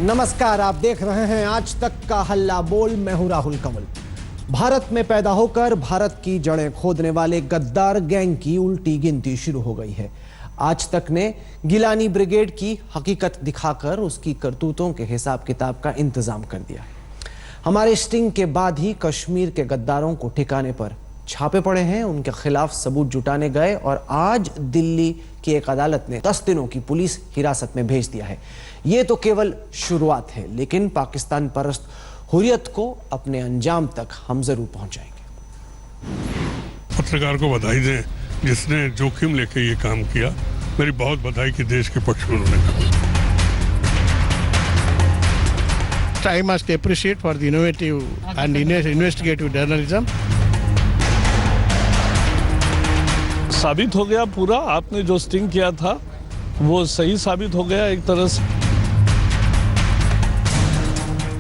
नमस्कार, आप देख रहे हैं आज तक का हल्ला बोल। मैं हूं राहुल कंवल। भारत में पैदा होकर भारत की जड़ें खोदने वाले गद्दार गैंग की उल्टी गिनती शुरू हो गई है। आज तक ने गिलानी ब्रिगेड की हकीकत दिखाकर उसकी करतूतों के हिसाब किताब का इंतजाम कर दिया है। हमारे स्टिंग के बाद ही कश्मीर के गद्दारों को ठिकाने पर छापे पड़े हैं, उनके खिलाफ सबूत जुटाने गए और आज दिल्ली की एक अदालत ने 10 दिनों की पुलिस हिरासत में भेज दिया है। ये तो केवल शुरुआत है, लेकिन पाकिस्तान परस्त हुर्रियत को अपने अंजाम तक हम जरूर पहुंचाएंगे। पत्रकार को बधाई दें जिसने जोखिम लेके ये काम किया। मेरी बहुत बधाई कि देश के पक्ष में उन्होंने कहा। I must appreciate for the innovative and investigative journalism. साबित हो गया पूरा, आपने जो स्टिंग किया था वो सही साबित हो गया एक तरह से।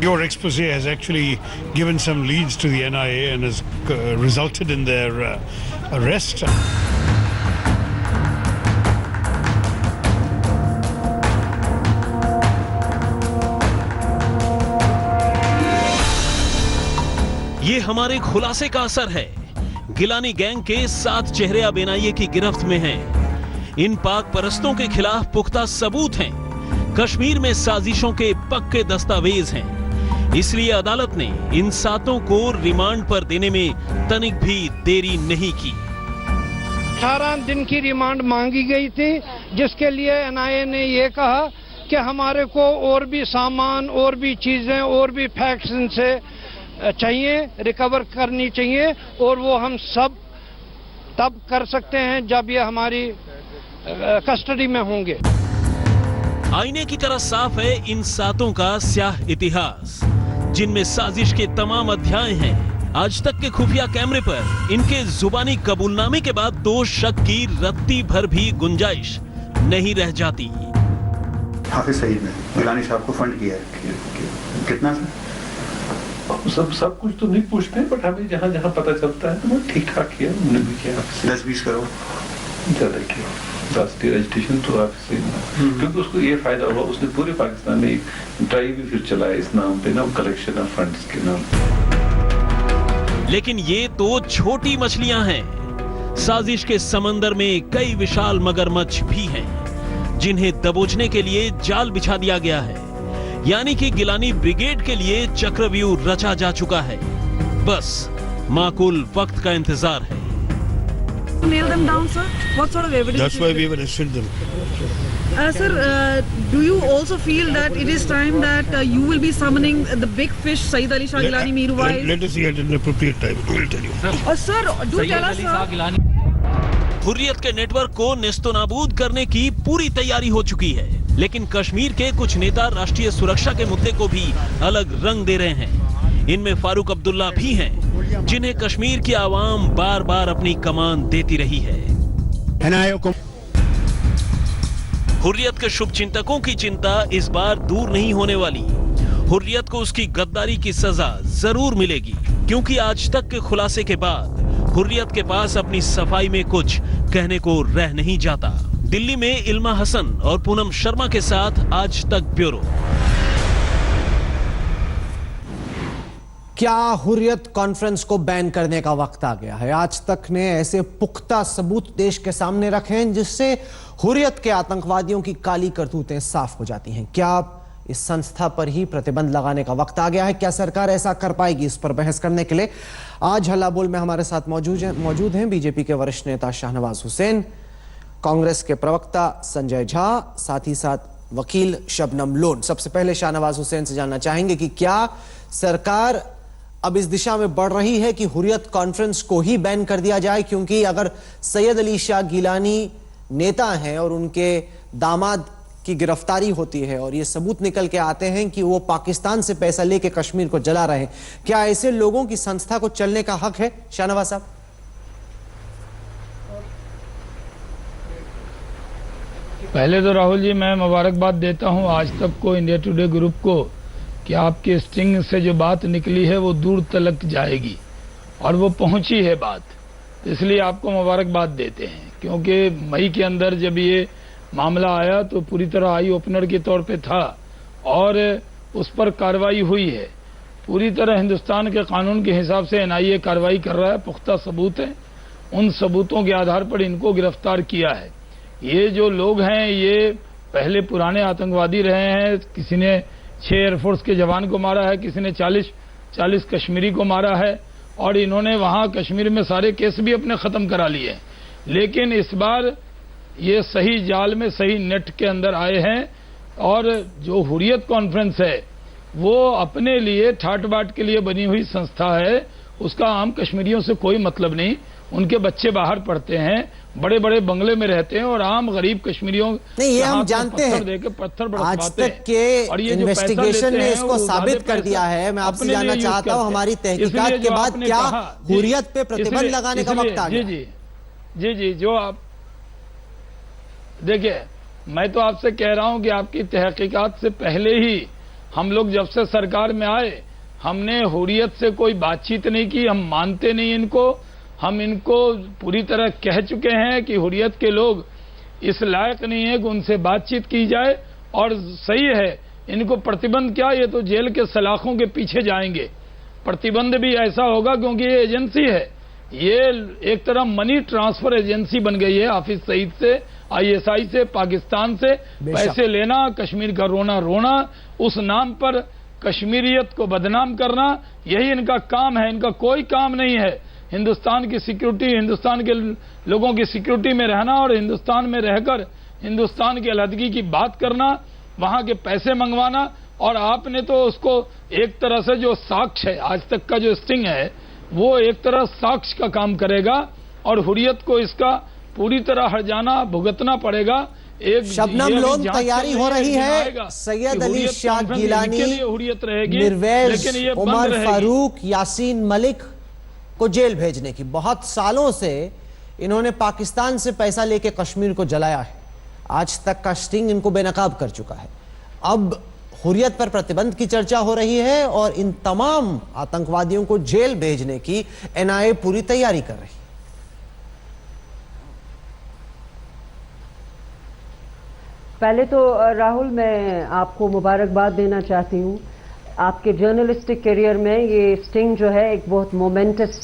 Your expose has actually given some leads to the NIA and has resulted in their arrest. ये हमारे खुलासे का असर है। गिलानी गैंग के 7 चेहरे अब NIA की गिरफ्त में हैं। इन पाक परस्तों के खिलाफ पुख्ता सबूत हैं। कश्मीर में साजिशों के पक्के दस्तावेज हैं। इसलिए अदालत ने इन 7 को रिमांड पर देने में तनिक भी देरी नहीं की। 18 दिन की रिमांड मांगी गई थी, जिसके लिए NIA ने यह कहा कि हमारे को और भी सामान, और भी चीजें, और भी फैक्ट्स इनसे चाहिए, रिकवर करनी चाहिए, और वो हम सब तब कर सकते हैं जब ये हमारी कस्टडी में होंगे। आईने की तरह साफ है इन 7 का स्याह इतिहास, जिनमें साजिश के तमाम अध्याय हैं। आज तक के खुफिया कैमरे पर इनके जुबानी कबूलनामे के बाद तो शक की रत्ती भर भी गुंजाइश नहीं रह जाती। हाफिज सईद ने गिलानी साहब को फंड किया है, कितना सर? सब कुछ तो नहीं पूछते, बट हमें जहाँ जहाँ पता चलता है तो वो ठीक ठाक किया, उन्होंने भी किया। 10-20 करोड़ ज्यादा किया। राष्ट्रीय रजिस्ट्रेशन तो आपसे, क्योंकि उसको ये फायदा हुआ, उसने पूरे पाकिस्तान में एक ड्राइव भी फिर चलाया इस नाम पे ना, कलेक्शन ऑफ फंड्स के नाम। लेकिन ये तो छोटी मछलियां हैं। साजिश के समंदर में कई विशाल मगरमच्छ भी हैं, जिन्हें दबोचने के लिए जाल बिछा दिया गया है। यानी कि गिलानी ब्रिगेड के लिए चक्रव्यूह रचा जा चुका है। बस माकूल वक्त का इंतजार है। Nail them down, sir. What sort of evidence? That's why we have arrested them. Sir, do you also feel that it is time that you will be summoning the big fish, Saeed Ali Shah Gilani, meanwhile? Let us see at an appropriate time. We will tell you. Sir, do tell us, sir. Hurriyat के network को नेस्तनाबूद करने की पूरी तैयारी हो चुकी है, लेकिन कश्मीर के कुछ नेता राष्ट्रीय सुरक्षा के मुद्दे को भी अलग रंग दे रहे हैं। इनमें फारूक अब्दुल्ला भी हैं, जिन्हें कश्मीर की आवाम बार बार अपनी कमान देती रही है। हुर्रियत के शुभचिंतकों की चिंता इस बार दूर नहीं होने वाली। हुर्रियत को उसकी गद्दारी की सजा जरूर मिलेगी, क्योंकि आज तक के खुलासे के बाद हुर्रियत के पास अपनी सफाई में कुछ कहने को रह नहीं जाता। दिल्ली में इल्मा हसन और पूनम शर्मा के साथ आज तक ब्यूरो। क्या हुर्रियत कॉन्फ्रेंस को बैन करने का वक्त आ गया है? आज तक ने ऐसे पुख्ता सबूत देश के सामने रखे हैं जिससे हुर्रियत के आतंकवादियों की काली करतूतें साफ हो जाती हैं। क्या इस संस्था पर ही प्रतिबंध लगाने का वक्त आ गया है? क्या सरकार ऐसा कर पाएगी? इस पर बहस करने के लिए आज हल्ला बोल में हमारे साथ मौजूद हैं बीजेपी के वरिष्ठ नेता शाहनवाज हुसैन, कांग्रेस के प्रवक्ता संजय झा, साथ ही साथ वकील शबनम लोन। सबसे पहले शाहनवाज हुसैन से जानना चाहेंगे कि क्या सरकार अब इस दिशा में बढ़ रही है कि हुर्रियत कॉन्फ्रेंस को ही बैन कर दिया जाए, क्योंकि अगर सैयद अली शाह गिलानी नेता हैं और उनके दामाद की गिरफ्तारी होती है और ये सबूत निकल के आते हैं कि वो पाकिस्तान से पैसा लेके कश्मीर को जला रहे हैं, क्या ऐसे लोगों की संस्था को चलने का हक है? शाहनवाज साहब। पहले तो राहुल जी मैं मुबारकबाद देता हूं आज तक को, इंडिया टुडे ग्रुप को, कि आपके स्टिंग से जो बात निकली है वो दूर तक जाएगी और वो पहुंची है बात, इसलिए आपको मुबारकबाद देते हैं। क्योंकि मई के अंदर जब ये मामला आया तो पूरी तरह आई ओपनर के तौर पे था और उस पर कार्रवाई हुई है। पूरी तरह हिंदुस्तान के कानून के हिसाब से एनआईए कार्रवाई कर रहा है, पुख्ता सबूत है, उन सबूतों के आधार पर इनको गिरफ्तार किया है। ये जो लोग हैं ये पहले पुराने आतंकवादी रहे हैं, किसी ने 6 एयरफोर्स के जवान को मारा है, किसी ने 40 कश्मीरी को मारा है, और इन्होंने वहां कश्मीर में सारे केस भी अपने खत्म करा लिए। लेकिन इस बार ये सही जाल में, सही नेट के अंदर आए हैं, और जो हुर्रियत कॉन्फ्रेंस है वो अपने लिए ठाट बाट के लिए बनी हुई संस्था है, उसका आम कश्मीरियों से कोई मतलब नहीं। उनके बच्चे बाहर पढ़ते हैं, बड़े बड़े बंगले में रहते हैं, और आम गरीब कश्मीरियों नहीं, ये हम जानते हैं। आज तक के इन्वेस्टिगेशन ने इसको साबित कर दिया है। मैं आपसे जानना चाहता हूं, हमारी तहकीकात के बाद क्या हुर्रियत पे प्रतिबंध लगाने का वक्त आ गया? जी, जो आप देखिए, मैं तो आपसे कह रहा हूं कि आपकी तहकीकात से पहले ही हम लोग जब से सरकार में आए, हमने हुर्रियत से कोई बातचीत नहीं की। हम मानते नहीं इनको, हम इनको पूरी तरह कह चुके हैं कि हुर्रियत के लोग इस लायक नहीं है कि उनसे बातचीत की जाए। और सही है, इनको प्रतिबंध क्या, ये तो जेल के सलाखों के पीछे जाएंगे। प्रतिबंध भी ऐसा होगा क्योंकि ये एजेंसी है, ये एक तरह मनी ट्रांसफर एजेंसी बन गई है। हाफिज सईद से, आईएसआई से, पाकिस्तान से पैसे लेना, कश्मीर का रोना, उस नाम पर कश्मीरियत को बदनाम करना, यही इनका काम है। इनका कोई काम नहीं है हिंदुस्तान की सिक्योरिटी, हिंदुस्तान के लोगों की सिक्योरिटी में रहना और हिंदुस्तान में रहकर हिंदुस्तान की अलहदगी की बात करना, वहां के पैसे मंगवाना। और आपने तो उसको एक तरह से जो साक्ष्य है, आज तक का जो स्टिंग है, वो एक तरह साक्ष्य का काम करेगा, और हुर्रियत को इसका पूरी तरह हट जाना, भुगतना पड़ेगा। एक शबनम लोन तैयारी हो रही है, सैयद अली शाह गिलानी, मिरवेज, उमर फारूक, यासीन मलिक को जेल भेजने की। बहुत सालों से इन्होंने पाकिस्तान से पैसा लेके कश्मीर को जलाया है। आज तक का स्टिंग इनको बेनकाब कर चुका है। अब हुर्रियत पर प्रतिबंध की चर्चा हो रही है और इन तमाम आतंकवादियों को जेल भेजने की एनआईए पूरी तैयारी कर रही है। पहले तो राहुल, मैं आपको मुबारकबाद देना चाहती हूँ। आपके जर्नलिस्टिक करियर में ये स्टिंग जो है एक बहुत मोमेंटस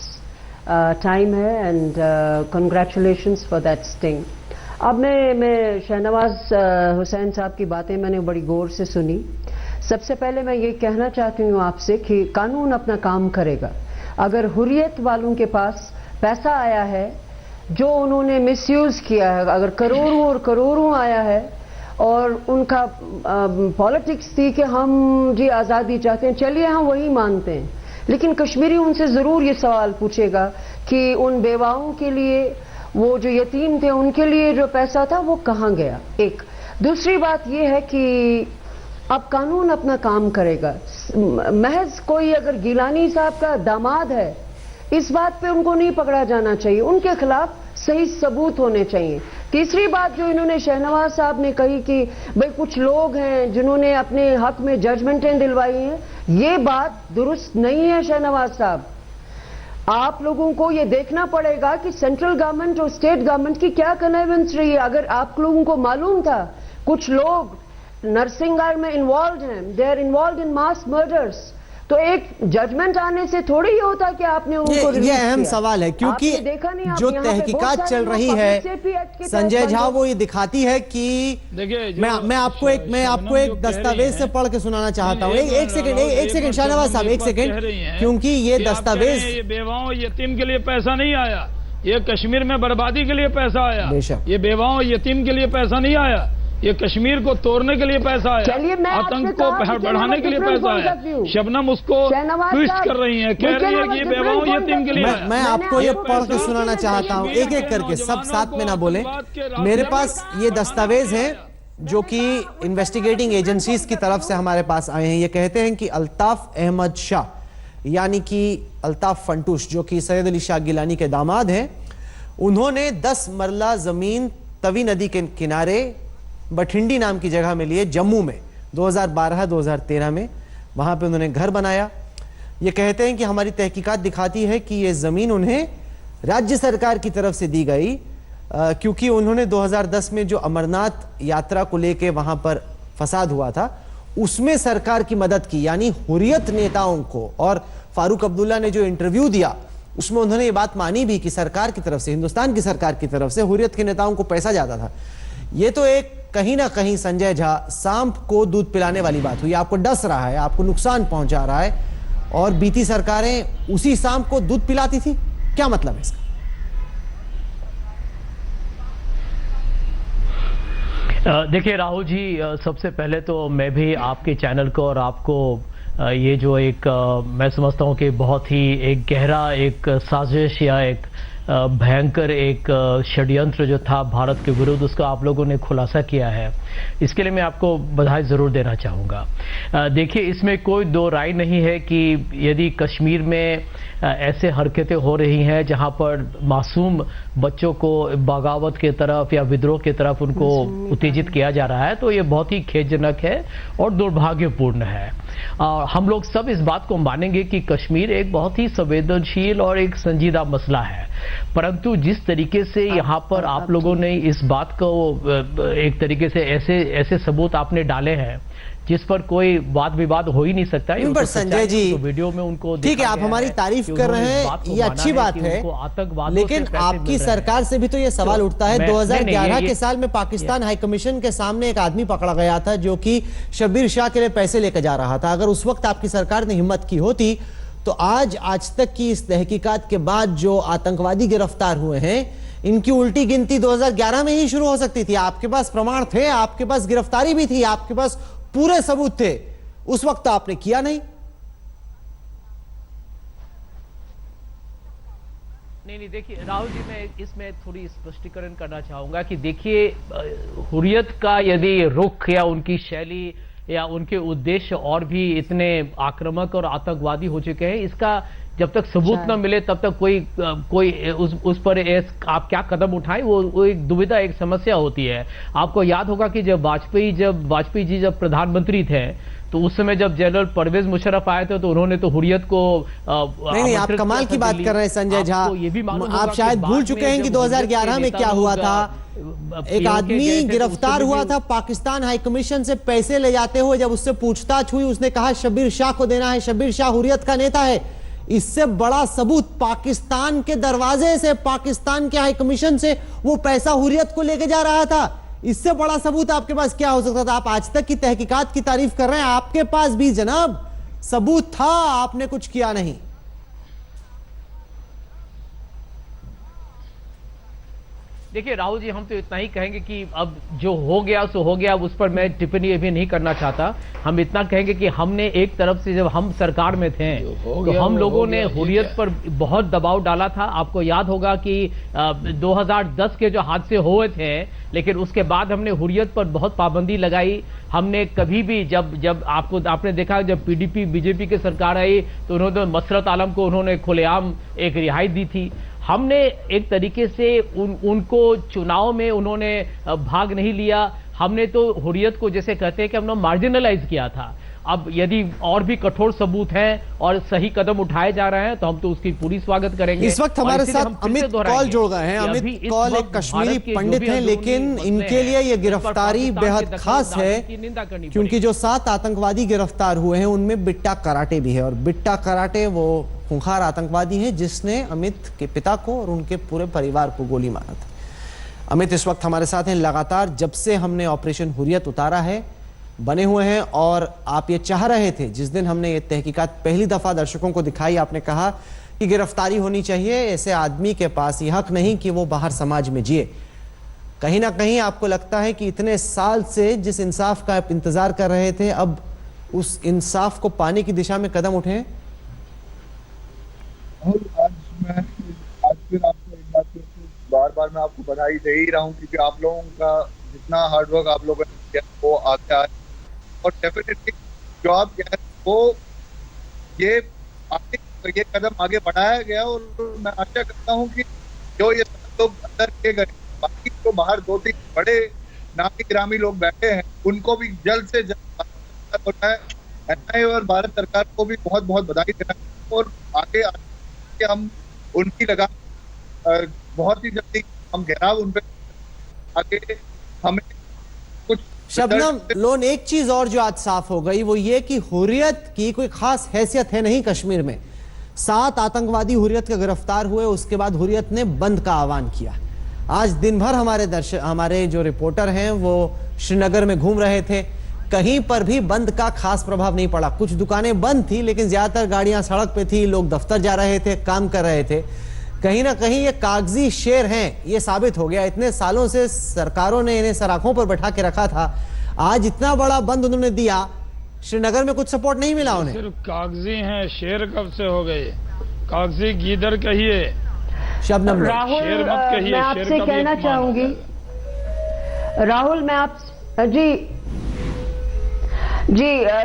टाइम है, and congratulations for that sting. अब मैं शहनवाज हुसैन साहब की बातें मैंने बड़ी गौर से सुनी। सबसे पहले मैं ये कहना चाहती हूँ आपसे कि कानून अपना काम करेगा। अगर हुर्रियत वालों के पास पैसा आया है जो उन्होंने मिसयूज किया है, अगर करोड़ों और करोड़ों आया है और उनका पॉलिटिक्स थी कि हम जी आज़ादी चाहते हैं, चलिए हम वही मानते हैं, लेकिन कश्मीरी उनसे ज़रूर ये सवाल पूछेगा कि उन बेवाओं के लिए, वो जो यतीम थे उनके लिए जो पैसा था वो कहाँ गया। एक दूसरी बात ये है कि अब कानून अपना काम करेगा। महज कोई अगर गिलानी साहब का दामाद है, इस बात पे उनको नहीं पकड़ा जाना चाहिए, उनके खिलाफ सही सबूत होने चाहिए। तीसरी बात जो इन्होंने शहनवाज साहब ने कही कि भाई कुछ लोग हैं जिन्होंने अपने हक में जजमेंटें दिलवाई हैं, ये बात दुरुस्त नहीं है शहनवाज साहब। आप लोगों को ये देखना पड़ेगा कि सेंट्रल गवर्नमेंट और स्टेट गवर्नमेंट की क्या कनेवेंस रही है। अगर आप लोगों को मालूम था कुछ लोग नरसिंहगढ़ में इन्वॉल्व हैं, they are involve in mass murders, तो एक जजमेंट आने से थोड़ी ही होता कि आपने उनको ये अहम सवाल है, क्योंकि जो तहकीकात चल रही है संजय झा, वो ये दिखाती है कि मैं आपको एक दस्तावेज से पढ़ के सुनाना चाहता हूँ। एक सेकंड शाहनवाज साहब, एक सेकंड, क्योंकि ये दस्तावेज, ये बेवाओं यतीम के लिए पैसा नहीं आया, ये कश्मीर में बर्बादी के लिए पैसा आया। ये बेवाओं यतीम के लिए पैसा नहीं आया, ये कश्मीर को तोड़ने के लिए पैसा आया, आतंक को बढ़ाने के लिए पैसा आया। शबनम उसको ट्विस्ट कर रही है, कह रही है कि ये बेवाओं यतीम के लिए। मैं आपको ये पढ़ के सुनाना चाहता हूँ, एक एक करके, सब साथ में ना बोले। मेरे पास ये दस्तावेज हैं जो कि इन्वेस्टिगेटिंग एजेंसीज की तरफ से हमारे पास आए हैं। ये कहते हैं कि अल्ताफ अहमद शाह, यानी कि अल्ताफ फंटूश, जो कि सैयद अली शाह गिलानी के दामाद हैं, उन्होंने 10 मरला जमीन तवी नदी के किनारे बठिंडी नाम की जगह में लिए, जम्मू में 2012-2013 में। वहां पे उन्होंने घर बनाया। ये कहते हैं कि हमारी तहकीकात दिखाती है कि ये जमीन उन्हें राज्य सरकार की तरफ से दी गई, क्योंकि उन्होंने 2010 में जो अमरनाथ यात्रा को लेके वहां पर फसाद हुआ था, उसमें सरकार की मदद की, यानी हुर्रियत नेताओं को। और फारूक अब्दुल्ला ने जो इंटरव्यू दिया उसमें उन्होंने ये बात मानी भी कि सरकार की तरफ से, हिंदुस्तान की सरकार की तरफ से हुर्रियत के नेताओं को पैसा जाता था। ये तो एक कहीं ना कहीं संजय झा सांप को दूध पिलाने वाली बात हुई। आपको डस रहा है, आपको नुकसान पहुंचा रहा है, और बीती सरकारें उसी सांप को दूध पिलाती थी। क्या मतलब है इसका? देखिए राहुल जी, सबसे पहले तो मैं भी आपके चैनल को और आपको ये जो एक मैं समझता हूँ कि बहुत ही एक गहरा एक साजिश या एक भयंकर एक षड्यंत्र जो था भारत के विरुद्ध, उसका आप लोगों ने खुलासा किया है, इसके लिए मैं आपको बधाई ज़रूर देना चाहूँगा। देखिए, इसमें कोई दो राय नहीं है कि यदि कश्मीर में ऐसे हरकतें हो रही हैं जहां पर मासूम बच्चों को बगावत के तरफ या विद्रोह की तरफ उनको उत्तेजित किया जा रहा है, तो ये बहुत ही खेदजनक है और दुर्भाग्यपूर्ण है। और हम लोग सब इस बात को मानेंगे कि कश्मीर एक बहुत ही संवेदनशील और एक संजीदा मसला है, परंतु जिस तरीके से यहाँ पर आप लोगों ने इस बात को एक तरीके से ऐसे सबूत आपने डाले हैं जिस पर कोई वाद विवाद हो ही नहीं सकता है। पर संजय जी, तो वीडियो में उनको ठीक है, आप हमारी तारीफ कर रहे हैं, ये अच्छी बात है, लेकिन आपकी सरकार से भी तो ये सवाल उठता है। 2011 के साल में पाकिस्तान हाई कमीशन के सामने एक आदमी पकड़ा गया था जो कि शब्बीर शाह के लिए पैसे लेकर जा रहा था। अगर उस वक्त आपकी सरकार ने हिम्मत की होती तो आज तक की इस तहकीकात के बाद जो आतंकवादी गिरफ्तार हुए हैं, इनकी उल्टी गिनती 2011 में ही शुरू हो सकती थी। आपके पास प्रमाण थे, आपके पास गिरफ्तारी भी थी, आपके पास पूरे सबूत थे, उस वक्त आपने किया नहीं। नहीं, देखिए राहुल जी, मैं इसमें थोड़ी स्पष्टीकरण करना चाहूंगा कि देखिए, हुर्रियत का यदि रुख या उनकी शैली या उनके उद्देश्य और भी इतने आक्रामक और आतंकवादी हो चुके हैं, इसका जब तक सबूत न मिले तब तक कोई उस पर आप क्या कदम उठाएं, वो एक दुविधा, एक समस्या होती है। आपको याद होगा कि जब वाजपेयी जी जब प्रधानमंत्री थे, तो उस समय जब जनरल परवेज मुशर्रफ आए थे तो उन्होंने तो हुर्रियत को नहीं, आप कमाल की बात कर रहे हैं संजय झा। आप शायद भूल चुके हैं कि 2011 में क्या हुआ था। एक आदमी गिरफ्तार हुआ था पाकिस्तान हाई कमीशन से पैसे ले जाते हुए। जब उससे पूछताछ हुई, उसने कहा शब्बीर शाह को देना है, शब्बीर शाह हुर्रियत का नेता है। इससे बड़ा सबूत, पाकिस्तान के दरवाजे से, पाकिस्तान के हाई कमीशन से वो पैसा हुर्रियत को लेके जा रहा था। इससे बड़ा सबूत आपके पास क्या हो सकता था? आप आज तक की तहकीकात की तारीफ कर रहे हैं, आपके पास भी जनाब सबूत था, आपने कुछ किया नहीं। देखिए राहुल जी, हम तो इतना ही कहेंगे कि अब जो हो गया सो हो गया, उस पर मैं टिप्पणी अभी नहीं करना चाहता। हम इतना कहेंगे कि हमने एक तरफ से, जब हम सरकार में थे तो हम लोगों ने हुर्रियत पर बहुत दबाव डाला था। आपको याद होगा कि 2010 के जो हादसे हुए थे, लेकिन उसके बाद हमने हुर्रियत पर बहुत पाबंदी लगाई। हमने कभी भी जब आपने देखा, जब पीडीपी बीजेपी की सरकार आई तो उन्होंने मसरत आलम को उन्होंने खुलेआम एक रिहाई दी थी। हमने एक तरीके से उनको चुनाव में उन्होंने भाग नहीं लिया। हमने तो हुर्रियत को, जैसे कहते हैं कि हमने मार्जिनलाइज किया था। अब यदि और भी कठोर सबूत हैं और सही कदम उठाए जा रहे हैं तो हम तो उसकी पूरी स्वागत करेंगे। इस वक्त हमारे साथ अमित कौल जुड़ गए हैं। अमित कौल एक कश्मीरी पंडित हैं, लेकिन इनके लिए ये गिरफ्तारी बेहद खास है, क्योंकि जो 7 आतंकवादी गिरफ्तार हुए हैं उनमें बिट्टा कराटे भी है। और बिट्टा कराटे वो खूंखार आतंकवादी है जिसने अमित के पिता को और उनके पूरे परिवार को गोली मारा था। अमित इस वक्त हमारे साथ हैं। लगातार जब से हमने ऑपरेशन हुर्रियत उतारा है बने हुए हैं, और आप ये चाह रहे थे, जिस दिन हमने ये तहकीकात पहली दफा दर्शकों को दिखाई, आपने कहा कि गिरफ्तारी होनी चाहिए, ऐसे आदमी के पास ये हक नहीं कि वो बाहर समाज में जिए। कहीं ना कहीं आपको लगता है कि इतने साल से जिस इंसाफ का आप इंतजार कर रहे थे, अब उस इंसाफ को पाने की दिशा में कदम उठे? आज फिर आपको एक बात बार बार मैं आपको बधाई दे ही रहा हूँ, क्योंकि आप लोगों का जितना हार्डवर्क आप लोगों ने किया वो आगे आए, और डेफिनेटली जो आप कह रहे वो ये कदम आगे बढ़ाया गया। और मैं आशा करता हूँ कि जो ये लोग अंदर के गए, बाकी तो बाहर 2-3 बड़े नामी गिरामी लोग बैठे हैं, उनको भी जल्द से जल्द होता है। एनआईए और भारत सरकार को भी बहुत बहुत बधाई देना, और आगे हम उनकी लगाम बहुत ही जल्दी हम घेराव उन पे आगे हमें कुछ शबनम लोन, एक चीज और जो आज साफ हो गई वो ये कि हुर्रियत की कोई खास हैसियत है नहीं कश्मीर में। 7 आतंकवादी हुर्रियत के गिरफ्तार हुए, उसके बाद हुर्रियत ने बंद का आह्वान किया। आज दिन भर हमारे जो रिपोर्टर हैं वो श्रीनगर में घूम रहे थे, कहीं पर भी बंद का खास प्रभाव नहीं पड़ा। कुछ दुकानें बंद थी लेकिन ज्यादातर गाड़ियां सड़क पे थी, लोग दफ्तर जा रहे थे, काम कर रहे थे। कहीं ना कहीं ये कागजी शेर हैं, ये साबित हो गया। इतने सालों से सरकारों ने इन्हें सराखों पर बैठा के रखा था, आज इतना बड़ा बंद उन्होंने दिया, श्रीनगर में कुछ सपोर्ट नहीं मिला उन्हें। सिर्फ कागजी हैं, शेर कब से हो गए? कागजी गीदड़ कहिए, शबनम राहुल, शेर मत कहिए। मैं आपसे कहना चाहूंगी राहुल,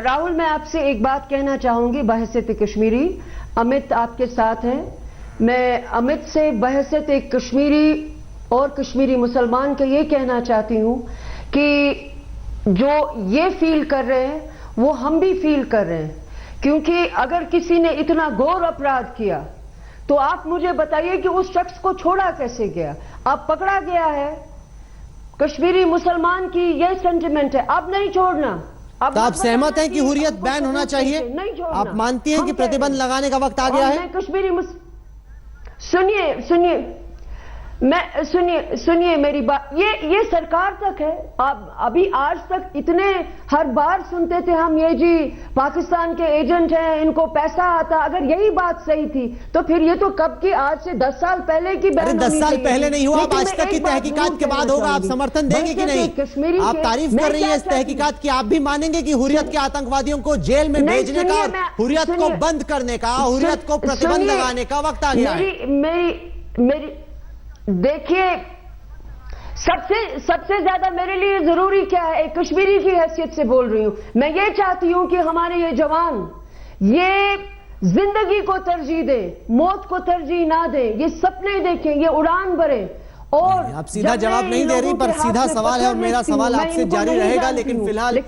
राहुल मैं आपसे एक बात कहना चाहूंगी बहैसियत कश्मीरी। अमित आपके साथ है, मैं अमित से बहैसियत एक कश्मीरी और कश्मीरी मुसलमान के ये कहना चाहती हूं कि जो ये फील कर रहे हैं वो हम भी फील कर रहे हैं, क्योंकि अगर किसी ने इतना घोर अपराध किया तो आप मुझे बताइए कि उस शख्स को छोड़ा कैसे गया? अब पकड़ा गया है, कश्मीरी मुसलमान की यह सेंटिमेंट है, अब नहीं छोड़ना। तो आप सहमत हैं कि हुर्रियत बैन होना चाहिए? आप मानती हैं कि प्रतिबंध लगाने का वक्त आ गया है? सुनिए मेरी बात, ये सरकार तक है। आप अभी आज तक इतने हर बार सुनते थे हम, ये जी पाकिस्तान के एजेंट हैं, इनको पैसा आता। अगर यही बात सही थी तो फिर ये तो कब की, आज से 10 साल पहले की बैन। 10 साल पहले नहीं हुआ, आज तक की तहकीकात के बाद होगा। आप समर्थन देंगे कि नहीं? आप तारीफ कर रही हैं इस तहकीकात की, आप भी मानेंगे कि हुर्रियत के आतंकवादियों को जेल में भेजने का और हुर्रियत को बंद करने का, हुर्रियत को प्रतिबंध लगाने का वक्त आ गया है? देखिए, सबसे ज्यादा मेरे लिए जरूरी क्या है, एक कश्मीरी की हैसियत से बोल रही हूं, मैं ये चाहती हूं कि हमारे ये जवान ये जिंदगी को तरजीह दें, मौत को तरजीह ना दें, ये सपने देखें, ये उड़ान भरें। और आप सीधा जवाब नहीं दे रही, पर सीधा सवाल है और मेरा सवाल आपसे जारी रहेगा। लेकिन फिलहाल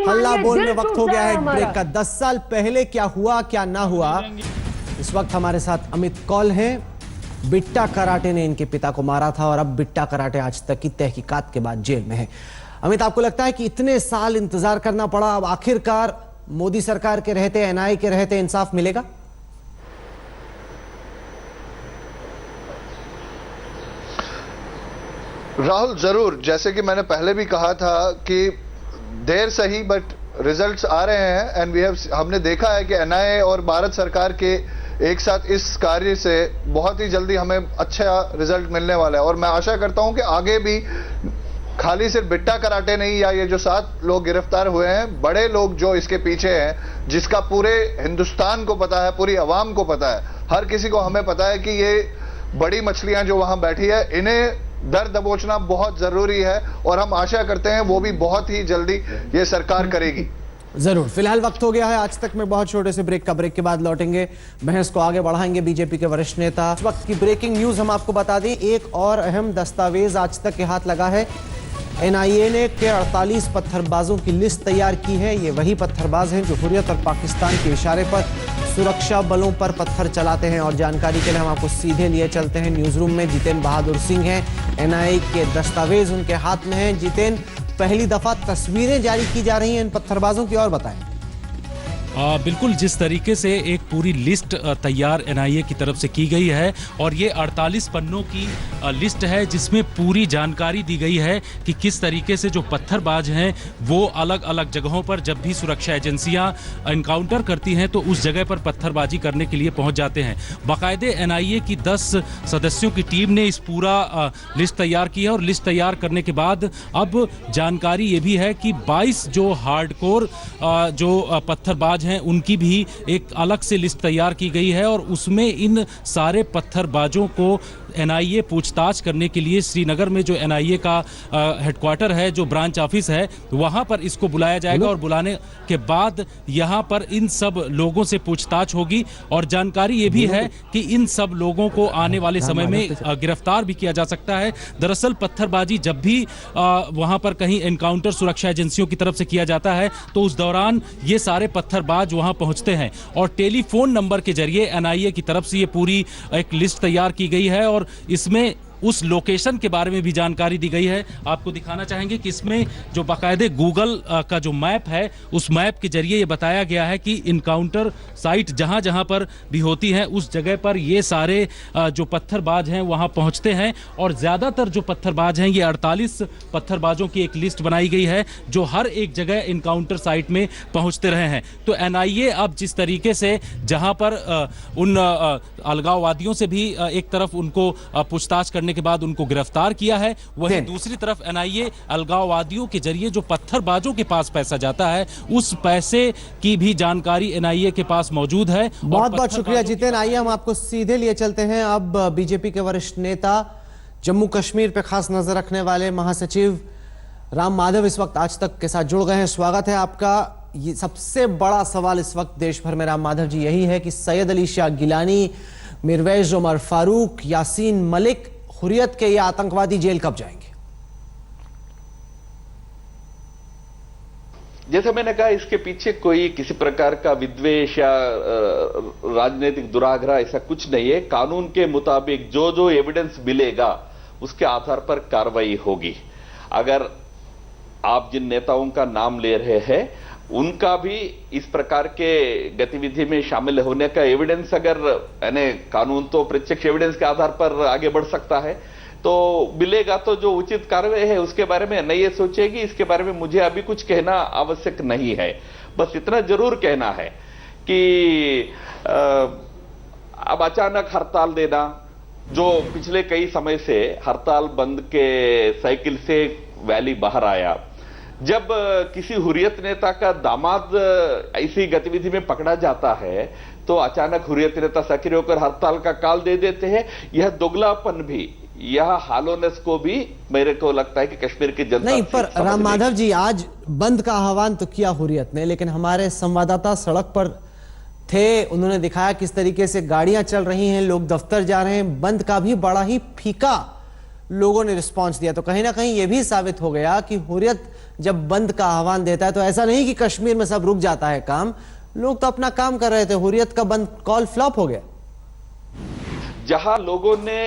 हल्ला बोल में वक्त हो गया है ब्रेक का। 10 साल पहले क्या हुआ क्या ना हुआ, इस वक्त हमारे साथ अमित कौल हैं। बिट्टा कराटे ने इनके पिता को मारा था और अब बिट्टा कराटे आज तक की तहकीकात के बाद जेल में है। अमित, आपको लगता है कि इतने साल इंतजार करना पड़ा, अब आखिरकार मोदी सरकार के रहते, एनआईए के रहते इंसाफ मिलेगा? राहुल, जरूर। जैसे कि मैंने पहले भी कहा था कि देर सही बट रिजल्ट्स आ रहे हैं एंड हमने देखा है कि एनआईए और भारत सरकार के एक साथ इस कार्य से बहुत ही जल्दी हमें अच्छा रिजल्ट मिलने वाला है। और मैं आशा करता हूं कि आगे भी खाली सिर्फ बिट्टा कराटे नहीं, या ये जो 7 लोग गिरफ्तार हुए हैं, बड़े लोग जो इसके पीछे हैं, जिसका पूरे हिंदुस्तान को पता है, पूरी अवाम को पता है, हर किसी को हमें पता है कि ये बड़ी मछलियां जो वहां बैठी है, इन्हें दर दबोचना बहुत जरूरी है। और हम आशा करते हैं वो भी बहुत ही जल्दी ये सरकार करेगी। जरूर। फिलहाल वक्त हो गया है आज तक में बहुत छोटे से ब्रेक का। ब्रेक के बाद लौटेंगे, बहस को आगे बढ़ाएंगे बीजेपी के वरिष्ठ नेता। इस वक्त की ब्रेकिंग न्यूज हम आपको बता दें, एक और अहम दस्तावेज आज तक के हाथ लगा है। एनआईए ने 48 पत्थरबाजों की लिस्ट तैयार की है। ये वही पत्थरबाज हैं जो हुर्रियत और पाकिस्तान के इशारे पर सुरक्षा बलों पर पत्थर चलाते हैं। और जानकारी के लिए हम आपको सीधे लिए चलते हैं न्यूज रूम में। जितेन बहादुर सिंह हैं, एनआईए के दस्तावेज उनके हाथ में हैं। जितेन, पहली दफा तस्वीरें जारी की जा रही हैं इन पत्थरबाजों की, और बताएं। बिल्कुल, जिस तरीके से एक पूरी लिस्ट तैयार एनआईए की तरफ से की गई है और ये 48 पन्नों की लिस्ट है जिसमें पूरी जानकारी दी गई है कि किस तरीके से जो पत्थरबाज हैं वो अलग अलग जगहों पर जब भी सुरक्षा एजेंसियां एनकाउंटर करती हैं तो उस जगह पर पत्थरबाजी करने के लिए पहुंच जाते हैं। बाकायदे एनआईए की 10 सदस्यों की टीम ने इस पूरा लिस्ट तैयार की है और लिस्ट तैयार करने के बाद अब जानकारी ये भी है कि 22 जो हार्डकोर जो पत्थरबाज हैं उनकी भी एक अलग से लिस्ट तैयार की गई है और उसमें इन सारे पत्थरबाजों को एनआईए पूछताछ करने के लिए श्रीनगर में जो एनआईए का हेडक्वार्टर है, जो ब्रांच ऑफिस है, वहां पर इसको बुलाया जाएगा और बुलाने के बाद यहां पर इन सब लोगों से पूछताछ होगी। और जानकारी ये भी है कि इन सब लोगों को आने वाले समय में गिरफ्तार भी किया जा सकता है। दरअसल पत्थरबाजी जब भी वहां पर कहीं एनकाउंटर सुरक्षा एजेंसियों की तरफ से किया जाता है तो उस दौरान ये सारे पत्थरबाज वहां पहुंचते हैं और टेलीफोन नंबर के जरिए एनआईए की तरफ से ये पूरी एक लिस्ट तैयार की गई है और इसमें उस लोकेशन के बारे में भी जानकारी दी गई है। आपको दिखाना चाहेंगे कि इसमें जो बाकायदे गूगल का जो मैप है, उस मैप के जरिए ये बताया गया है कि इनकाउंटर साइट जहां जहां पर भी होती है उस जगह पर ये सारे जो पत्थरबाज हैं वहां पहुंचते हैं, और ज्यादातर जो पत्थरबाज हैं, ये 48 पत्थरबाजों की एक लिस्ट बनाई गई है जो हर एक जगह इनकाउंटर साइट में पहुंचते रहे हैं। तो एनआईए अब जिस तरीके से जहां पर उन अलगाववादियों से भी एक तरफ उनको पूछताछ करने के बाद उनको गिरफ्तार किया है, वहीं दूसरी तरफ एनआईए अलगाववादियों के जरिए जो पत्थरबाजों के पास पैसा जाता है उस पैसे की भी जानकारी एनआईए के पास मौजूद है। बहुत बहुत शुक्रिया जितेन। आइए हम आपको सीधे लिए चलते हैं अब बीजेपी के वरिष्ठ नेता, जम्मू कश्मीर पे खास नजर रखने वाले महासचिव राम माधव इस वक्त आज तक के साथ जुड़ गए हैं। स्वागत है आपका। ये सबसे बड़ा सवाल इस वक्त देश भर में राम माधव जी यही है कि सैयद अली शाह गिलानी, मिरवेज उमर फारूक, यासीन मलिक, हुर्रियत के ये आतंकवादी जेल कब जाएंगे? जैसे मैंने कहा, इसके पीछे कोई किसी प्रकार का विद्वेष या राजनीतिक दुराग्रह ऐसा कुछ नहीं है। कानून के मुताबिक जो जो एविडेंस मिलेगा उसके आधार पर कार्रवाई होगी। अगर आप जिन नेताओं का नाम ले रहे हैं उनका भी इस प्रकार के गतिविधि में शामिल होने का एविडेंस, अगर यानी कानून तो प्रत्यक्ष एविडेंस के आधार पर आगे बढ़ सकता है, तो मिलेगा तो जो उचित कार्रवाई है उसके बारे में एनआईए सोचेगी। इसके बारे में मुझे अभी कुछ कहना आवश्यक नहीं है। बस इतना जरूर कहना है कि अब अचानक हड़ताल देना, जो पिछले कई समय से हड़ताल बंद के साइकिल से वैली बाहर आया, जब किसी हुर्रियत नेता का दामाद ऐसी गतिविधि में पकड़ा जाता है तो अचानक हुर्रियत नेता सक्रिय होकर हड़ताल का कॉल दे देते हैं। यह दोगलापन भी, यह हालोनेस को भी मेरे को लगता है कि कश्मीर की जनता नहीं, पर राम माधव जी आज बंद का आह्वान तो किया हुर्रियत ने, लेकिन हमारे संवाददाता सड़क पर थे, उन्होंने दिखाया किस तरीके से गाड़ियां चल रही हैं, लोग दफ्तर जा रहे हैं। बंद का भी बड़ा ही फीका लोगों ने रिस्पांस दिया। तो कहीं ना कहीं यह भी साबित हो गया कि हुर्रियत जब बंद का आह्वान देता है तो ऐसा नहीं कि कश्मीर में सब रुक जाता है काम, लोग तो अपना काम कर रहे थे। हुर्रियत का बंद कॉल फ्लॉप हो गया। जहां लोगों ने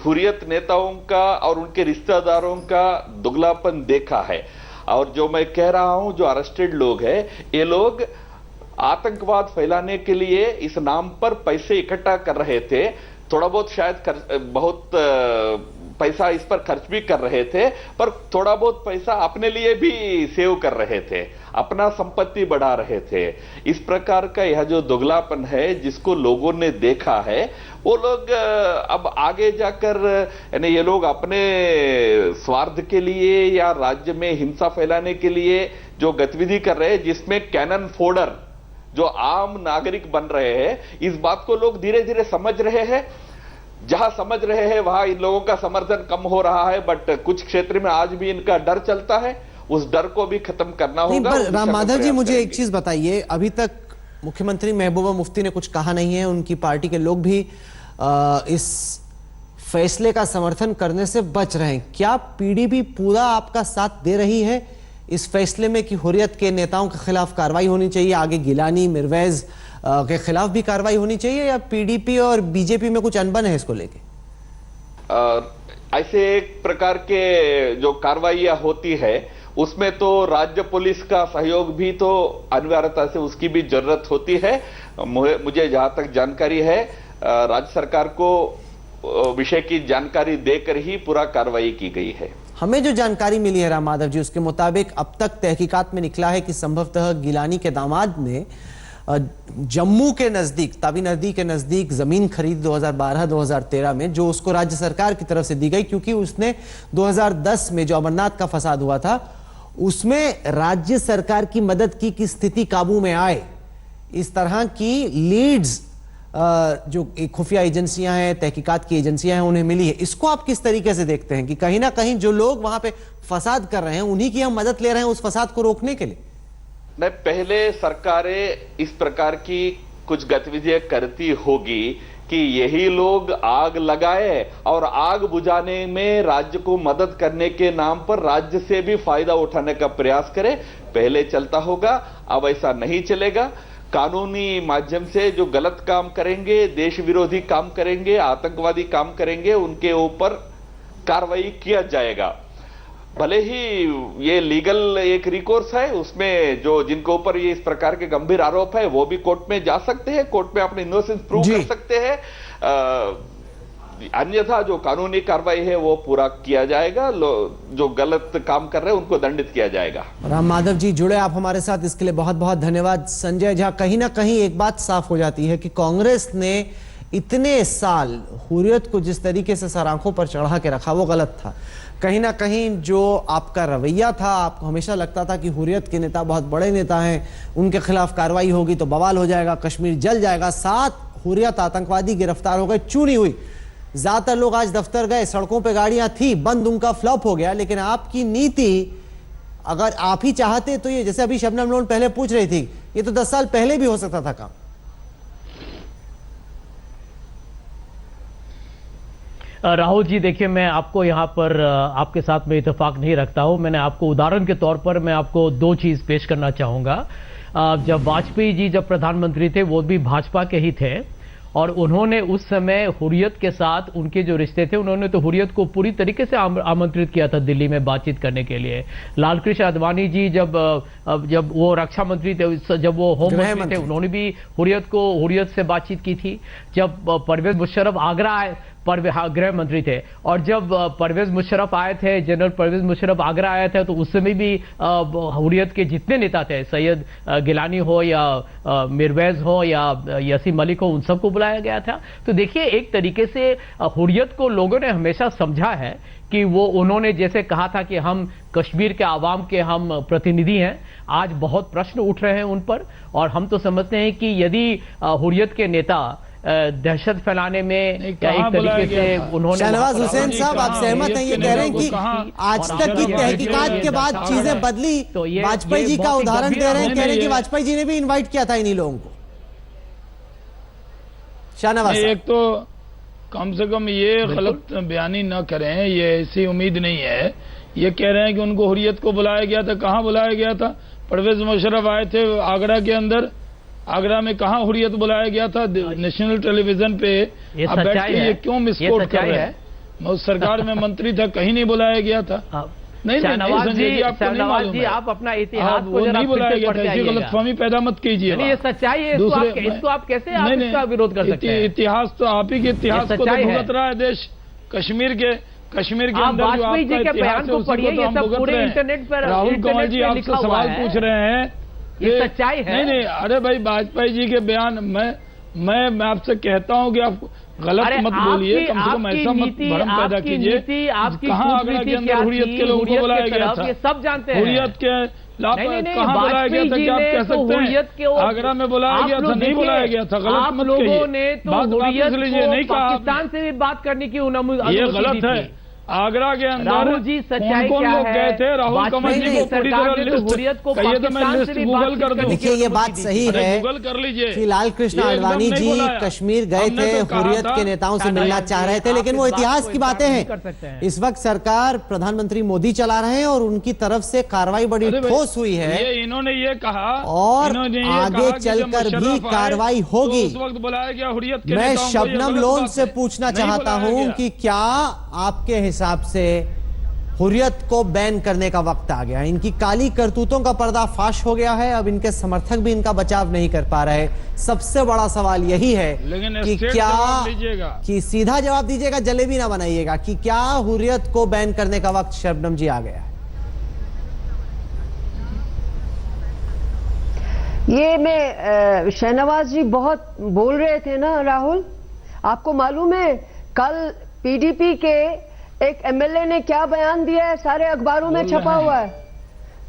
हुर्रियत नेताओं का और उनके रिश्तेदारों का दुगलापन देखा है, और जो मैं कह रहा हूं, जो अरेस्टेड लोग हैं, ये लोग आतंकवाद फैलाने के लिए इस नाम पर पैसे इकट्ठा कर रहे थे। थोड़ा बहुत शायद बहुत पैसा इस पर खर्च भी कर रहे थे, पर थोड़ा बहुत पैसा अपने लिए भी सेव कर रहे थे, अपना संपत्ति बढ़ा रहे थे। इस प्रकार का यह जो दुगलापन है जिसको लोगों ने देखा है, वो लोग अब आगे जाकर, यानी ये लोग अपने स्वार्थ के लिए या राज्य में हिंसा फैलाने के लिए जो गतिविधि कर रहे हैं, जिसमें कैनन फोडर जो आम नागरिक बन रहे हैं, इस बात को लोग धीरे धीरे समझ रहे हैं। जहां समझ रहे हैं वहां इन लोगों का समर्थन कम हो रहा है, बट कुछ क्षेत्र में आज भी इनका डर चलता है। उस डर को भी खत्म करना होगा। पर राम माधव जी, मुझे एक चीज बताइए, अभी तक मुख्यमंत्री महबूबा मुफ्ती ने कुछ कहा नहीं है, उनकी पार्टी के लोग भी इस फैसले का समर्थन करने से बच रहे हैं। क्या पीडीपी पूरा आपका साथ दे रही है इस फैसले में कि हुर्रियत के नेताओं के खिलाफ कार्रवाई होनी चाहिए, आगे गिलानी, मिरवेज के खिलाफ भी कार्रवाई होनी चाहिए, या पीडीपी और बीजेपी में कुछ अनबन है इसको लेके? ऐसे एक प्रकार के जो कार्रवाइयां होती है उसमें तो राज्य पुलिस का सहयोग भी तो अनिवार्यता से उसकी भी जरूरत होती है। मुझे जहां तक जानकारी है, राज्य सरकार को विषय की जानकारी देकर ही पूरा कार्रवाई की गई है। हमें जो जानकारी मिली है राम माधव जी, उसके मुताबिक अब तक तहकीकात में निकला है कि संभवतः गिलानी के दामाद ने जम्मू के नजदीक, तावी नदी के नजदीक जमीन खरीद 2012-2013 में, जो उसको राज्य सरकार की तरफ से दी गई, क्योंकि उसने 2010 में जो अमरनाथ का फसाद हुआ था उसमें राज्य सरकार की मदद की कि स्थिति काबू में आए। इस तरह की लीड्स जो खुफिया एजेंसियां हैं, तहकीकात की एजेंसियां हैं, उन्हें मिली है। इसको आप किस तरीके से देखते हैं कि कहीं ना कहीं जो लोग वहां पे फसाद कर रहे हैं उन्हीं की हम मदद ले रहे हैं उस फसाद को रोकने के लिए? नहीं, पहले सरकारें इस प्रकार की कुछ गतिविधियां करती होगी कि यही लोग आग लगाए और आग बुझाने में राज्य को मदद करने के नाम पर राज्य से भी फायदा उठाने का प्रयास करें। पहले चलता होगा, अब ऐसा नहीं चलेगा। कानूनी माध्यम से जो गलत काम करेंगे, देश विरोधी काम करेंगे, आतंकवादी काम करेंगे, उनके ऊपर कार्रवाई किया जाएगा। भले ही ये लीगल एक रिकोर्स है, उसमें जो जिनके ऊपर ये इस प्रकार के गंभीर आरोप है वो भी कोर्ट में जा सकते हैं, कोर्ट में अपनी इनोसेंस प्रूव कर सकते हैं। अन्यथा जो कानूनी कार्रवाई है वो पूरा किया जाएगा, जो गलत काम कर रहे हैं उनको दंडित किया जाएगा। राम माधव जी जुड़े आप हमारे साथ, इसके लिए बहुत बहुत धन्यवाद। संजय झा, कहीं ना कहीं एक बात साफ हो जाती है कि कांग्रेस ने इतने साल हुर्रियत को जिस तरीके से सर आंखों पर चढ़ा के रखा वो गलत था। कहीं ना कहीं जो आपका रवैया था, आपको हमेशा लगता था कि हुर्रियत के नेता बहुत बड़े नेता हैं, उनके खिलाफ कार्रवाई होगी तो बवाल हो जाएगा, कश्मीर जल जाएगा। 7 हुर्रियत आतंकवादी गिरफ्तार हो गए, चूनी हुई। ज्यादातर लोग आज दफ्तर गए, सड़कों पे गाड़ियां थी, बंद उनका फ्लॉप हो गया। लेकिन आपकी नीति, अगर आप ही चाहते तो ये, जैसे अभी शबनम लोन पहले पूछ रही थी, ये तो 10 साल पहले भी हो सकता था काम। राहुल जी देखिए, मैं आपको यहाँ पर आपके साथ में इत्तेफाक नहीं रखता हूँ। मैंने आपको उदाहरण के तौर पर मैं आपको 2 चीज पेश करना चाहूंगा। जब वाजपेयी जी जब प्रधानमंत्री थे वो भी भाजपा के ही थे और उन्होंने उस समय हुर्रियत के साथ उनके जो रिश्ते थे, उन्होंने तो हुर्रियत को पूरी तरीके से आमंत्रित किया था दिल्ली में बातचीत करने के लिए। लालकृष्ण आडवाणी जी जब वो रक्षा मंत्री थे, जब वो होम मंत्री थे, उन्होंने भी हुर्रियत से बातचीत की थी। जब परवेज मुशर्रफ आगरा आए, गृह मंत्री थे, और जब परवेज मुशर्रफ आए थे, जनरल परवेज मुशर्रफ आगरा आए थे, तो उस समय भी हुर्रियत के जितने नेता थे, सैयद गिलानी हो या मिरवैज हो या यासीन मलिक हो, उन सबको बुलाया गया था। तो देखिए, एक तरीके से हुर्रियत को लोगों ने हमेशा समझा है कि वो, उन्होंने जैसे कहा था कि हम कश्मीर के आवाम के हम प्रतिनिधि हैं। आज बहुत प्रश्न उठ रहे हैं उन पर, और हम तो समझते हैं कि यदि हुर्रियत के नेता दहशत फैलाने में या एक तरीके से उन्होंने, शहनवाज हुसैन साहब, आप सहमत हैं? ये कह रहे हैं कि आज तक की तहकीकात के बाद चीजें बदली। वाजपेयी जी का उदाहरण दे रहे हैं, कह रहे हैं कि वाजपेयी जी ने भी इनवाइट किया था इन्हीं लोगों को। शहनवाज, एक तो कम से कम ये गलत बयानी न करें, ये ऐसी उम्मीद नहीं है। ये कह रहे हैं कि उनको हुर्रियत को बुलाया गया था। कहाँ बुलाया गया था? परवेज मुशर्रफ आए थे आगरा के अंदर, आगरा में कहाँ हुर्रियत बुलाया गया था? नेशनल टेलीविजन पे आप बैठ के ये क्यों मिसकोट कर रहे हैं? मैं उस सरकार में मंत्री था, कहीं नहीं बुलाया गया था। नहीं, शहनवाज जी, आप अपना इतिहास को नहीं बुलाया गया था, ऐसी गलतफहमी पैदा मत कीजिए। ये सच्चाई है, इसको आप कैसे इसका विरोध कर सकते हैं? इतिहास तो आप ही के इतिहास को भुगत रहा है देश। कश्मीर के अंदर जो आपका इतिहास है उसी को तो हम भुगत रहे हैं। राहुल कंवर जी आपसे सवाल पूछ रहे हैं, ये सच्चाई है? नहीं, अरे भाई, वाजपेयी जी के बयान, मैं आपसे कहता हूँ कि आप गलत मत बोलिए, कम से कम ऐसा मत भ्रम पैदा कीजिए। कहाँ आगरा के अंदर हुर्रियत के लोगों को बुलाया गया था? सब जानते हैं। हुर्रियत के कहाँ बुलाया गया था? क्या आप कह सकते हैं आगरा में बुलाया गया था? नहीं बुलाया गया था, गलत मत कहिए। लोगों ने तो हुर्रियत लीजिए, नहीं कहा पाकिस्तान से भी बात करने की अनुमति, ये गलत है। आगरा के अंदर राहुल जी, सच्चाई कौन क्या लोग गए थे? राहुल कंवर जी को पूरी तरह लिस्ट कहिए तो मैं लिस्ट गूगल कर दूं। देखिए, ये बात सही है, गूगल कर लीजिए कि लालकृष्ण आडवाणी जी कश्मीर गए थे, हुर्रियत के नेताओं से मिलना चाह रहे थे, लेकिन वो इतिहास की बातें हैं। इस वक्त सरकार प्रधानमंत्री मोदी चला रहे हैं और उनकी तरफ से कार्रवाई बड़ी ठोस हुई है। इन्होंने ये कहा और आगे चलकर भी कार्रवाई होगी। उस वक्त बुलाया गया हुर्रियत के। मैं शबनम लोन से पूछना चाहता हूं कि क्या आपके हिसाब से हुर्रियत को बैन करने का वक्त आ गया? इनकी काली करतूतों का पर्दाफाश हो गया है, अब इनके समर्थक भी इनका बचाव नहीं कर पा रहे। सबसे बड़ा सवाल यही है कि क्या, कि सीधा जवाब दीजिएगा, जलेबी ना बनाइएगा, कि क्या हुर्रियत को बैन करने का वक्त शबनम जी आ गया है? ये मैं शहनवाज जी बहुत बोल रहे थे ना राहुल, आपको मालूम है कल पीडीपी के एक एमएलए ने क्या बयान दिया है? सारे अखबारों में छपा हुआ है।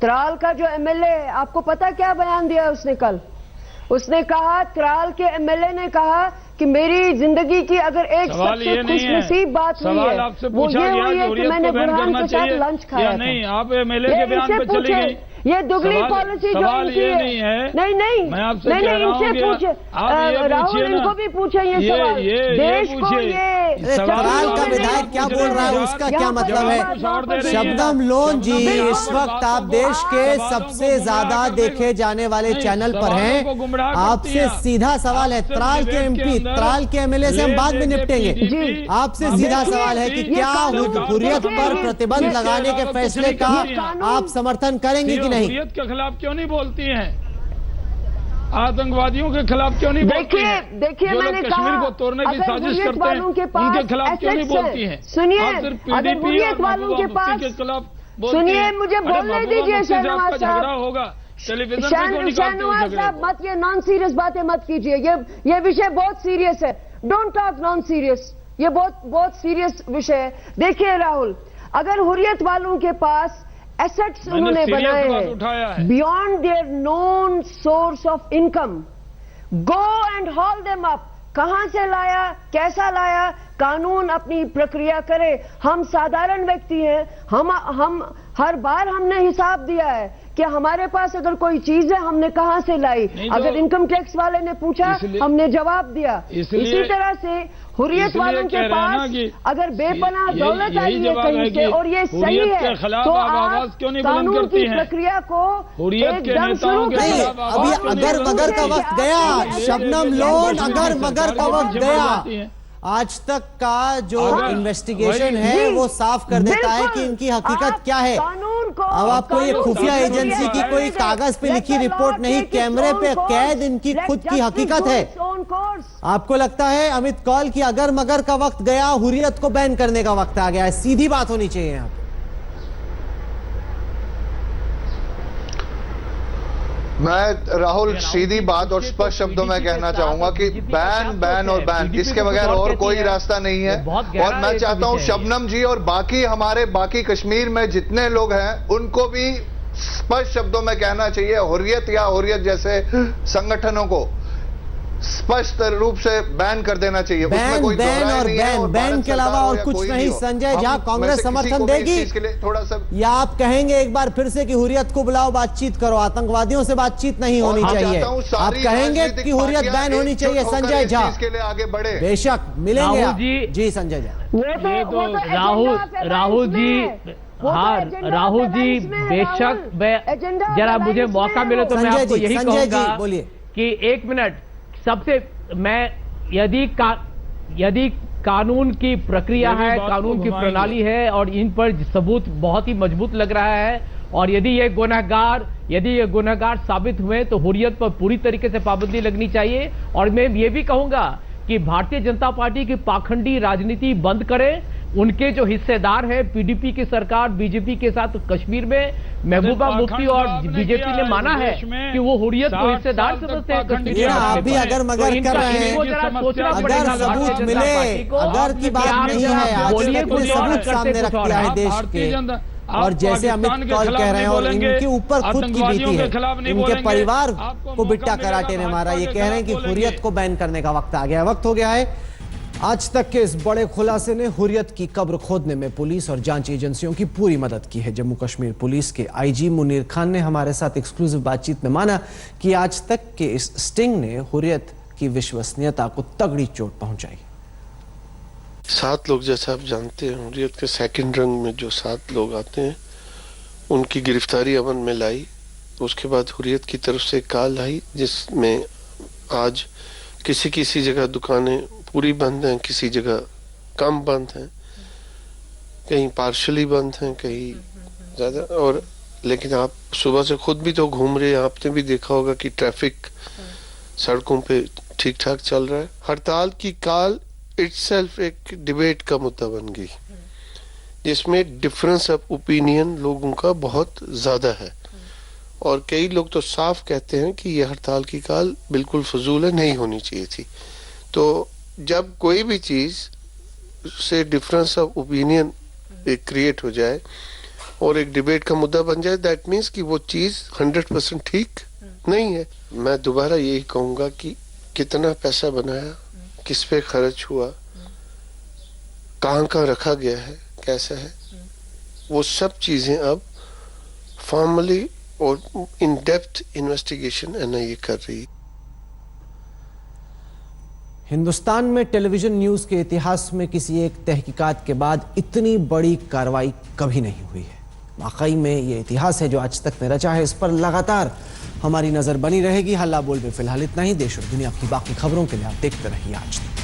त्राल का जो एमएलए, आपको पता क्या बयान दिया उसने कल? उसने कहा, त्राल के एमएलए ने कहा कि मेरी जिंदगी की अगर एक सबसे खुशनसीब बात हुई है वो ये हुई है कि मैंने बुरहान के साथ लंच खाया था। नहीं, आप एमएलए के बयान पे चली गई। ये दुगली पॉलिसी जो इनकी है नहीं नहीं मैं आपसे नहीं नहीं इनसे पूछे राहुल इनको भी पूछे ये सवाल देश को ये तराल का विधायक क्या बोल रहा है उसका क्या मतलब है? शबनम लोन जी इस वक्त आप देश के सबसे ज्यादा देखे जाने वाले चैनल पर हैं। आपसे सीधा सवाल है, तराल के एमपी तराल के एमएलए से हम बाद में निपटेंगे। आपसे सीधा सवाल है कि क्या हुर्रियत पर प्रतिबंध लगाने के फैसले का आप समर्थन करेंगे कि नहीं? हुर्रियत के खिलाफ क्यों नहीं बोलती हैं? आतंकवादियों के खिलाफ क्यों नहीं बोलती हैं? देखिए मैंने कश्मीर को तोड़ने की साजिश करते हैं उनके खिलाफ क्यों नहीं बोलती हैं? सुनिए अगर हुर्रियत वालों के पास सुनिए मुझे बोलने दीजिए शहनवाज साहब होगा शहनवाज साहब मत ये नॉन सीरियस बातें मत कीजिए। ये विषय बहुत सीरियस है। डोंट टॉक नॉन सीरियस, ये बहुत सीरियस विषय है। देखिए राहुल, अगर हुर्रियत वालों के पास एसेट्स उन्होंने बनाए हैं beyond their known source of income, go and hall them up. कहां से लाया, कैसा लाया, कानून अपनी प्रक्रिया करे। हम साधारण व्यक्ति हैं, हम हर बार हमने हिसाब दिया है कि हमारे पास अगर कोई चीज है हमने कहां से लाई। अगर इनकम टैक्स वाले ने पूछा हमने जवाब दिया। इसी तरह से हुर्रियत वालों के पास अगर बेपनाह दौलत आई है कहीं से और ये सही है तो आप कानून की प्रक्रिया को एकदम शुरू करिए। अभी अगर मगर का वक्त गया शबनम लोन, अगर मगर का वक्त गया। आज तक का जो इन्वेस्टिगेशन है वो साफ कर देता है कि इनकी हकीकत क्या है। अब आपको ये खुफिया एजेंसी की कोई कागज पे लिखी रिपोर्ट नहीं, कैमरे पे कैद इनकी खुद की हकीकत है। आपको लगता है अमित कौल की अगर मगर का वक्त गया, हुर्रियत को बैन करने का वक्त आ गया है? सीधी बात होनी चाहिए यहाँ। मैं राहुल सीधी बात और स्पष्ट शब्दों में कहना चाहूंगा कि बैन और बैन, इसके बगैर और कोई रास्ता नहीं है। और मैं चाहता हूं शबनम जी और बाकी कश्मीर में जितने लोग हैं उनको भी स्पष्ट शब्दों में कहना चाहिए, हुर्रियत या हुर्रियत जैसे संगठनों को स्पष्ट रूप से बैन कर देना चाहिए। उसमें कोई बैन और बैन के अलावा और कुछ नहीं। संजय झा, कांग्रेस समर्थन देगी थोड़ा सा, या आप कहेंगे एक बार फिर से कि हुर्रियत को बुलाओ, बातचीत करो, आतंकवादियों से बातचीत नहीं होनी चाहिए? आप कहेंगे कि हुर्रियत बैन होनी चाहिए संजय झा? इसके लिए आगे बढ़े। बेशक मिलेंगे जी संजय झा। राहुल जी हाँ राहुल जी बेशक, जरा मुझे मौका मिले तो मैं आपको यही कहूंगा कि 1 मिनट सबसे मैं यदि कानून की प्रक्रिया है, कानून की प्रणाली है और इन पर सबूत बहुत ही मजबूत लग रहा है और यदि ये गुनहगार साबित हुए तो हुर्रियत पर पूरी तरीके से पाबंदी लगनी चाहिए। और मैं ये भी कहूंगा कि भारतीय जनता पार्टी की पाखंडी राजनीति बंद करें। उनके जो हिस्सेदार हैं पीडीपी की सरकार, बीजेपी के साथ कश्मीर में महबूबा मुफ्ती और बीजेपी ने माना है कि वो हुर्रियत को हिस्सेदार समझते हैं कश्मीर। आप भी अगर मगर कर रहे हैं, अगर सबूत मिले, अगर की बात नहीं है, आज तक ने सबूत सामने रख दिया है देश के। और जैसे अमित कौल कह रहे हैं और इनके ऊपर खुद की बीती है, इनके परिवार को बिट्टा कराटे ने मारा, ये कह रहे हैं कि हुर्रियत को बैन करने का वक्त आ गया, वक्त हो गया है। आज तक के इस बड़े खुलासे ने हुर्रियत की कब्र खोदने में पुलिस और जांच एजेंसियों की पूरी मदद की है। जम्मू कश्मीर पुलिस के आईजी मुनीर खान ने हमारे साथ एक्सक्लूसिव बातचीत में माना कि आज तक के इस स्टिंग ने हुर्रियत की विश्वसनीयता को तगड़ी चोट पहुंचाई। 7 लोग, जैसा आप जानते हैं, हुर्रियत के सेकंड रंग में जो 7 लोग आते हैं उनकी गिरफ्तारी अमन में लाई। उसके बाद हुर्रियत की तरफ से कॉल आई जिसमें आज किसी जगह दुकानें पूरी बंद हैं, किसी जगह कम बंद हैं, कहीं पार्शली बंद हैं, कहीं ज़्यादा। और लेकिन आप सुबह से खुद भी तो घूम रहे हैं, आपने भी देखा होगा कि ट्रैफिक सड़कों पे ठीक ठाक चल रहा है। हड़ताल की कॉल इटसेल्फ एक डिबेट का मुद्दा बन गई जिसमें डिफरेंस ऑफ ओपिनियन लोगों का बहुत ज़्यादा है और कई लोग तो साफ कहते हैं कि यह हड़ताल की कॉल बिल्कुल फजूल है, नहीं होनी चाहिए थी। तो जब कोई भी चीज से डिफरेंस ऑफ ओपिनियन क्रिएट हो जाए और एक डिबेट का मुद्दा बन जाए, दैट मीन्स कि वो चीज 100% ठीक नहीं है। मैं दोबारा यही कहूंगा कि कितना पैसा बनाया, किस पे खर्च हुआ, कहाँ रखा गया है, कैसा है, वो सब चीजें अब फॉर्मली और इन डेप्थ इन्वेस्टिगेशन एनआईए कर रही है। हिंदुस्तान में टेलीविजन न्यूज के इतिहास में किसी एक तहकीकात के बाद इतनी बड़ी कार्रवाई कभी नहीं हुई है। वाकई में ये इतिहास है जो आज तक ने रचा है। इस पर लगातार हमारी नजर बनी रहेगी। हल्ला बोल में फिलहाल इतना ही। देश और दुनिया की बाकी खबरों के लिए आप देखते रहिए आज तक।